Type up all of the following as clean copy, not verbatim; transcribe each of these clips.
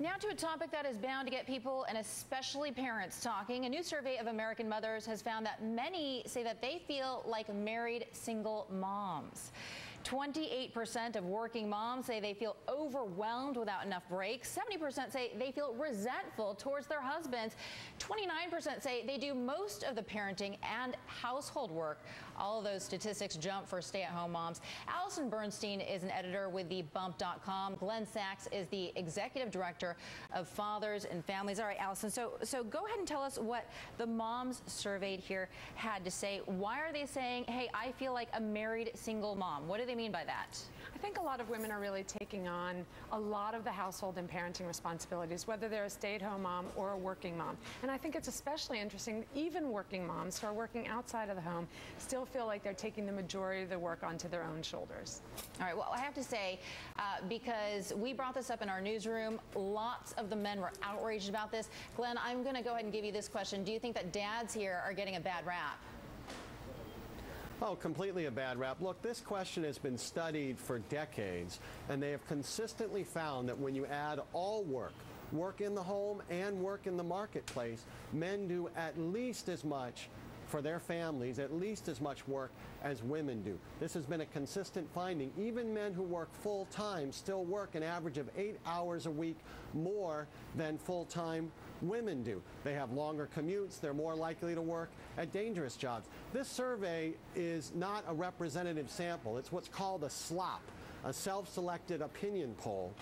Now to a topic that is bound to get people, and especially parents, talking. A new survey of American mothers has found that many say that they feel like married single moms. 28% of working moms say they feel overwhelmed without enough breaks. 70% say they feel resentful towards their husbands. 29% say they do most of the parenting and household work. All of those statistics jump for stay-at-home moms. Allison Bernstein is an editor with TheBump.com. Glenn Sachs is the executive director of Fathers and Families. All right, Allison, so go ahead and tell us what the moms surveyed here had to say. Why are they saying, hey, I feel like a married single mom? What do they mean by that? I think a lot of women are really taking on a lot of the household and parenting responsibilities, whether they're a stay-at-home mom or a working mom. And I think it's especially interesting, even working moms who are working outside of the home still feel like they're taking the majority of the work onto their own shoulders. All right, well, I have to say, because we brought this up in our newsroom, lots of the men were outraged about this. Glenn, I'm going to go ahead and give you this question. Do you think that dads here are getting a bad rap? Oh, completely a bad rap. Look, this question has been studied for decades, and they have consistently found that when you add all work in the home and work in the marketplace, men do at least as much for their families, at least as much work as women do. This has been a consistent finding. Even men who work full-time still work an average of 8 hours a week more than full-time women do. They have longer commutes. They're more likely to work at dangerous jobs. This survey is not a representative sample. It's what's called a SLOP, a self-selected opinion poll,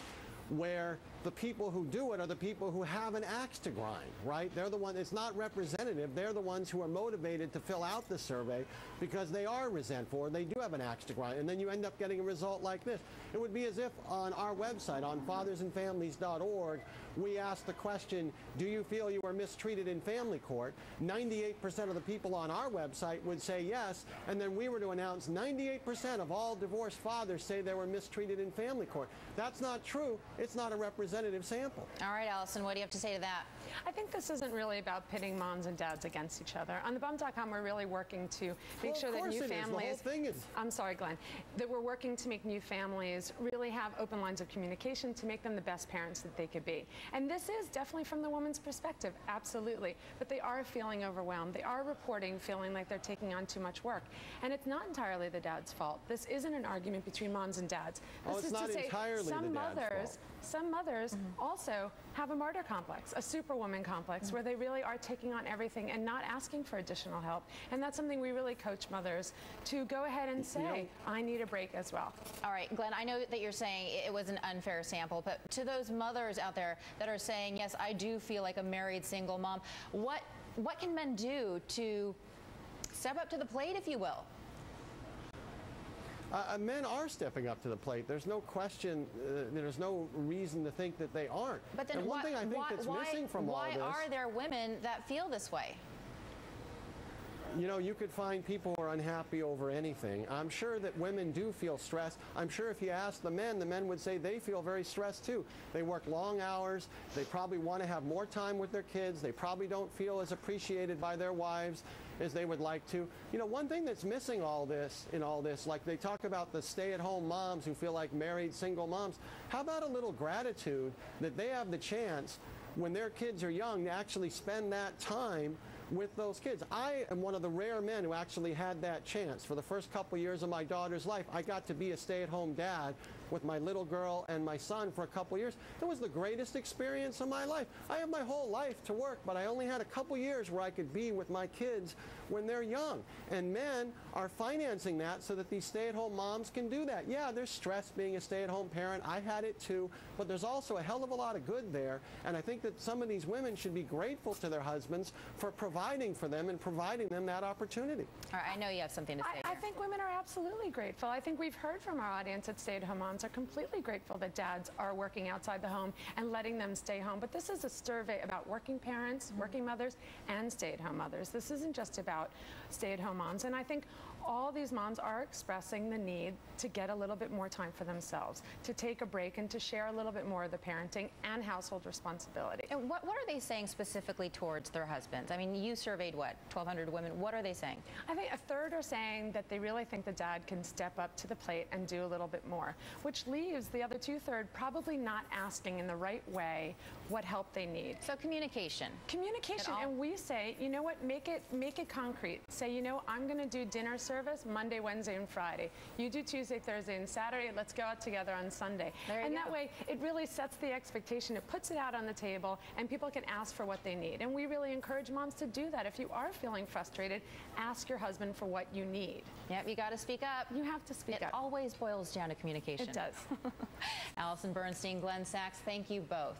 where the people who do it are the people who have an axe to grind, right? They're the one, it's not representative. They're the ones who are motivated to fill out the survey because they are resentful or they do have an axe to grind. And then you end up getting a result like this. It would be as if on our website, on fathersandfamilies.org, we asked the question, do you feel you were mistreated in family court? 98% of the people on our website would say yes, and then we were to announce 98% of all divorced fathers say they were mistreated in family court. That's not true. It's not a representative sample. All right, Allison, what do you have to say to that? I think this isn't really about pitting moms and dads against each other. On TheBump.com, we're really working to make sure that new families... The whole thing is... I'm sorry, Glenn. That we're working to make new families really have open lines of communication to make them the best parents that they could be. And this is definitely from the woman's perspective, absolutely. But they are feeling overwhelmed. They are reporting feeling like they're taking on too much work. And it's not entirely the dad's fault. This isn't an argument between moms and dads. This it's not entirely the dad's fault. Some mothers also have a martyr complex, a superwoman complex, where they really are taking on everything and not asking for additional help. And that's something we really coach mothers to go ahead and say, I need a break as well. All right, Glenn, I know that you're saying it was an unfair sample, but to those mothers out there that are saying, yes, I do feel like a married single mom, what can men do to step up to the plate, if you will? Men are stepping up to the plate. There's no question, there's no reason to think that they aren't. But then and one thing I think that's missing from all this... Why are there women that feel this way? You know, you could find people who are unhappy over anything. I'm sure that women do feel stressed. I'm sure if you ask the men would say they feel very stressed too. They work long hours. They probably want to have more time with their kids. They probably don't feel as appreciated by their wives as they would like to. You know, one thing that's missing in all this, like they talk about the stay-at-home moms who feel like married single moms. How about a little gratitude that they have the chance when their kids are young to actually spend that time with those kids? I am one of the rare men who actually had that chance. For the first couple years of my daughter's life, I got to be a stay-at-home dad with my little girl and my son for a couple years. It was the greatest experience of my life. I have my whole life to work, but I only had a couple years where I could be with my kids when they're young. And men are financing that so that these stay-at-home moms can do that. Yeah, there's stress being a stay-at-home parent. I had it too, but there's also a hell of a lot of good there. And I think that some of these women should be grateful to their husbands for providing for them and providing them that opportunity. All right, I know you have something to say. I think women are absolutely grateful. I think we've heard from our audience that stay-at-home moms are completely grateful that dads are working outside the home and letting them stay home. But this is a survey about working parents, working mothers, and stay-at-home mothers. This isn't just about stay-at-home moms. And I think all these moms are expressing the need to get a little bit more time for themselves, to take a break and to share a little bit more of the parenting and household responsibility. And what are they saying specifically towards their husbands? I mean, you surveyed what, 1,200 women. What are they saying? I think a third are saying that they really think the dad can step up to the plate and do a little bit more, which leaves the other 2/3 probably not asking in the right way what help they need. So communication. Communication, and we say, you know what, make it concrete. Say, you know, I'm going to do dinner service Monday, Wednesday, and Friday. You do Tuesday, Thursday, and Saturday. Let's go out together on Sunday. And that way, it really sets the expectation. It puts it out on the table, and people can ask for what they need. And we really encourage moms to do that. If you are feeling frustrated, ask your husband for what you need. Yep, you got to speak up. You have to speak up. It always boils down to communication. It does. Allison Bernstein, Glenn Sachs, thank you both.